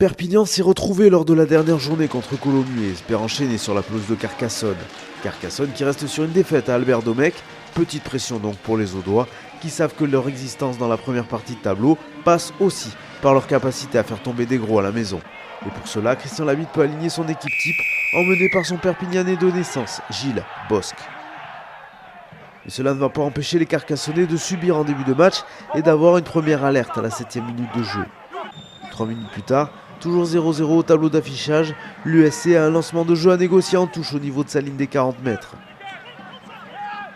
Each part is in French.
Perpignan s'est retrouvé lors de la dernière journée contre Colomiers et espère enchaîner sur la pelouse de Carcassonne. Carcassonne qui reste sur une défaite à Albert Domecq. Petite pression donc pour les Audois qui savent que leur existence dans la première partie de tableau passe aussi par leur capacité à faire tomber des gros à la maison. Et pour cela, Christian Labitte peut aligner son équipe type emmenée par son Perpignanais de naissance, Gilles Bosc. Mais cela ne va pas empêcher les Carcassonnais de subir en début de match et d'avoir une première alerte à la 7e minute de jeu. 3 minutes plus tard, toujours 0-0 au tableau d'affichage, l'USC a un lancement de jeu à négocier en touche au niveau de sa ligne des 40 mètres.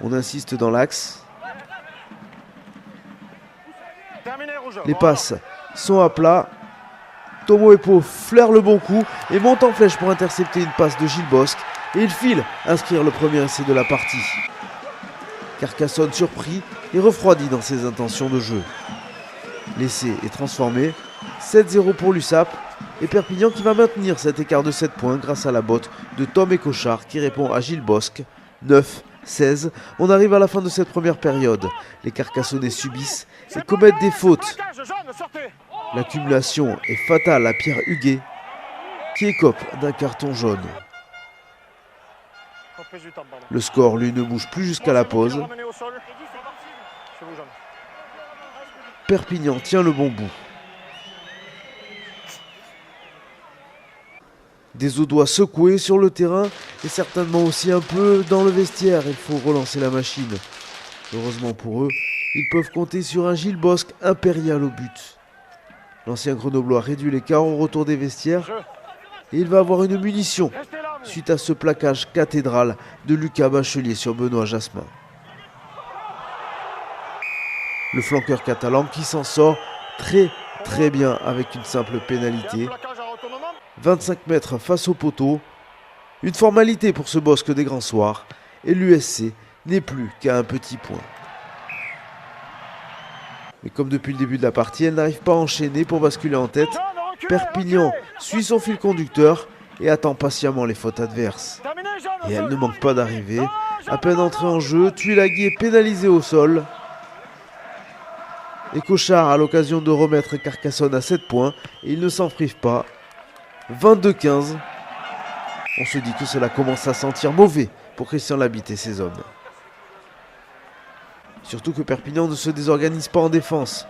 On insiste dans l'axe. Les passes sont à plat. Tomo Epo flaire le bon coup et monte en flèche pour intercepter une passe de Gilles Bosc. Et il file inscrire le premier essai de la partie. Carcassonne surpris et refroidi dans ses intentions de jeu. L'essai est transformé. 7-0 pour l'USAP et Perpignan qui va maintenir cet écart de 7 points grâce à la botte de Tom Ecochard qui répond à Gilles Bosc. 9-16, on arrive à la fin de cette première période. Les Carcassonnais subissent et commettent des fautes. L'accumulation est fatale à Pierre Huguet qui écope d'un carton jaune. Le score lui ne bouge plus jusqu'à la pause. Perpignan tient le bon bout. Des Audois secoués sur le terrain et certainement aussi un peu dans le vestiaire. Il faut relancer la machine. Heureusement pour eux, ils peuvent compter sur un Gilles Bosc impérial au but. L'ancien Grenoblois réduit l'écart au retour des vestiaires et il va avoir une munition suite à ce plaquage cathédral de Lucas Bachelier sur Benoît Jasmin. Le flanqueur catalan qui s'en sort très bien avec une simple pénalité. 25 mètres face au poteau, une formalité pour ce Bosc des grands soirs, et l'USC n'est plus qu'à un petit point. Mais comme depuis le début de la partie, elle n'arrive pas à enchaîner pour basculer en tête, Perpignan suit son fil conducteur et attend patiemment les fautes adverses. Et elle ne manque pas d'arriver, à peine entrée en jeu, Tuilagi est pénalisé au sol. Et Cochard a l'occasion de remettre Carcassonne à 7 points, et il ne s'en prive pas. 22-15, on se dit que cela commence à sentir mauvais pour Christian Labitte et ses hommes. Surtout que Perpignan ne se désorganise pas en défense.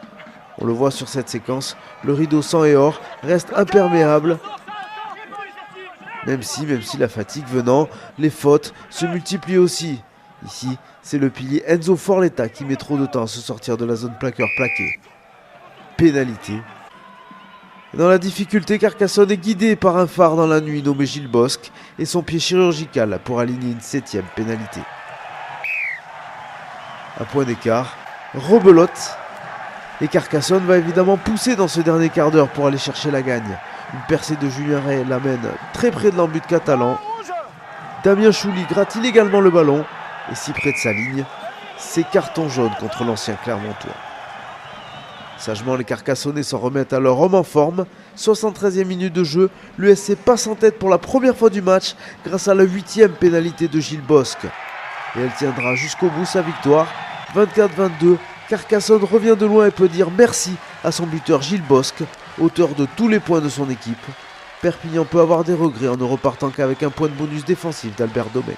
On le voit sur cette séquence, le rideau sang et or reste imperméable. Même si la fatigue venant, les fautes se multiplient aussi. Ici, c'est le pilier Enzo Forletta qui met trop de temps à se sortir de la zone plaqueur plaqué. Pénalité. Dans la difficulté, Carcassonne est guidé par un phare dans la nuit nommé Gilles Bosc et son pied chirurgical pour aligner une 7e pénalité. Un point d'écart, rebelote, et Carcassonne va évidemment pousser dans ce dernier quart d'heure pour aller chercher la gagne. Une percée de Julien Ray l'amène très près de l'embut catalan. Damien Chouli gratte illégalement le ballon et si près de sa ligne, c'est carton jaune contre l'ancien Clermontois. Sagement, les Carcassonnais s'en remettent à leur homme en forme. 73e minute de jeu, l'USC passe en tête pour la première fois du match grâce à la 8e pénalité de Gilles Bosc. Et elle tiendra jusqu'au bout sa victoire. 24-22, Carcassonne revient de loin et peut dire merci à son buteur Gilles Bosc, auteur de tous les points de son équipe. Perpignan peut avoir des regrets en ne repartant qu'avec un point de bonus défensif d'Albert Domecq.